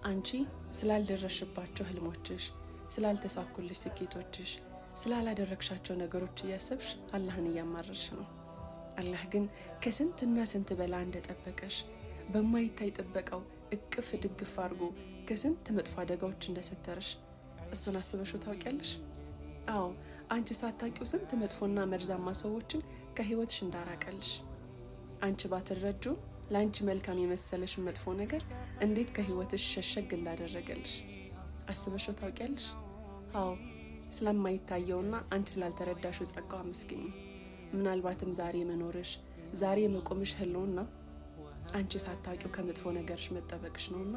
አንቺ ስላልደረሽባቸው ህልሞችሽ ስላልተሳኩልሽ ስኬቶችሽ ስላላደረግሻቸው ነገሮች እያሰብሽ አላህን እያማረርሽ ነው። አላህ ግን ከስንትና ስንት በላ እንደጠበቀሽ በማይታይ ጥበቃው እቅፍ ድግፍ አድርጎ ከስንት መጥፎ አደጋዎች እንደሰተረሽ እሱን አስበሽው ታውቂያለሽ? አዎ አንቺ ሳታውቂው ስንት መጥፎና መርዛማ ሰዎችን ከህይወትሽ እንዳራቀልሽ አንቺ ባትረጁ ላንቺ መልካም የመሰለሽ መጥፎ ነገር እንዴት ከህይወትሽ ሸሸግ እንዳደረገልሽ አስበሽው ታውቂያለሽ? አዎ ስለማይታየውና አንቺ ስላልተረዳሽው ጸጋው አመስግኝ። ምናልባትም ዛሬ መኖርሽ ዛሬ መቆምሽ ህልውና አንቺ ሳታውቂው ከመጥፎ ነገርሽ መጠበቅሽ ነውና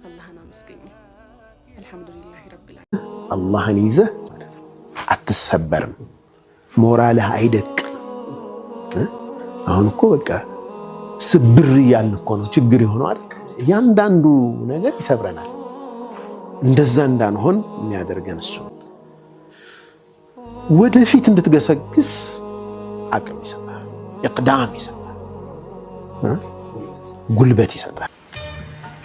አላህን አመስግኝ። አልহামዱሊላህ ረብል ዓለሚን። አላህን ይዘህ አትሰበርም፣ ሞራልህ አይደቅ። አሁን እኮ በቃ ስብር ያልን እኮ ነው ችግር የሆነው አይደል? ያንዳንዱ ነገር ይሰብረናል። እንደዛ እንዳንሆን የሚያደርገን እሱ ወደፊት እንድትገሰግስ አቅም ይሰጣል፣ ኢቅዳም ይሰጣል፣ ጉልበት ይሰጣል።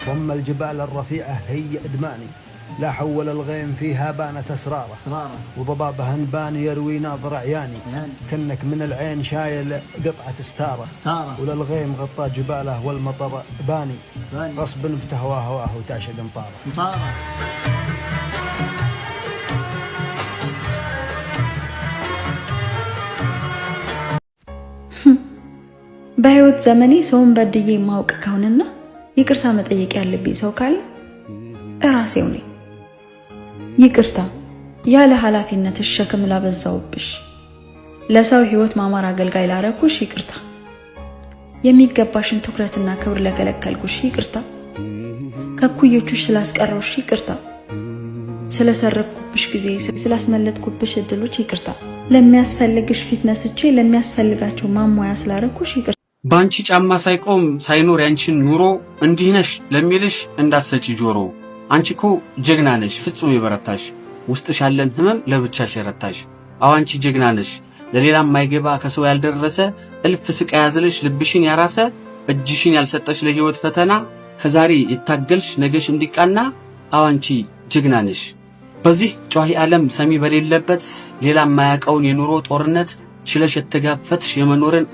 ثم الجبال الرفيعة هي إدماني لا حول الغيم فيها بانت أسراره وضبابها انبان يروي ناظر عياني كنك من العين شايل قطعة ستارة ولا الغيم غطى جباله والمطر باني غصب بتهواه هواه وتعشق مطاره በህይወት ዘመኔ ሰውን በድዬ ማውቅ ከሆነና ይቅርታ መጠየቅ ያለብኝ ሰው ካለ እራሴው ነኝ። ይቅርታ ያለ ኃላፊነትሽ ሸክም ላበዛውብሽ፣ ለሰው ህይወት ማማር አገልጋይ ላረኩሽ ይቅርታ፣ የሚገባሽን ትኩረትና ክብር ለከለከልኩሽ ይቅርታ፣ ከኩዮችሽ ስላስቀረውሽ ይቅርታ፣ ስለሰረኩብሽ ጊዜ ስላስመለጥኩብሽ እድሎች ይቅርታ፣ ለሚያስፈልግሽ ፊት ነስቼ ለሚያስፈልጋቸው ማሟያ ስላረኩሽ ይቅርታ። ባንቺ ጫማ ሳይቆም ሳይኖር ያንቺን ኑሮ እንዲህ ነሽ ለሚልሽ እንዳሰጪ ጆሮ። አንቺኮ ጀግና ነሽ ፍጹም የበረታሽ፣ ውስጥሽ ያለን ህመም ለብቻሽ የረታሽ። አዎ አንቺ ጀግና ነሽ ለሌላም ማይገባ ከሰው ያልደረሰ እልፍ ስቃይ ያዘለሽ ልብሽን ያራሰ እጅሽን ያልሰጠሽ ለህይወት ፈተና ከዛሬ የታገልሽ ነገሽ እንዲቃና። አዎ አንቺ ጀግና ነሽ በዚህ ጨዋሂ ዓለም ሰሚ በሌለበት ሌላ ማያቀውን የኑሮ ጦርነት ችለሽ የተጋፈትሽ የመኖርን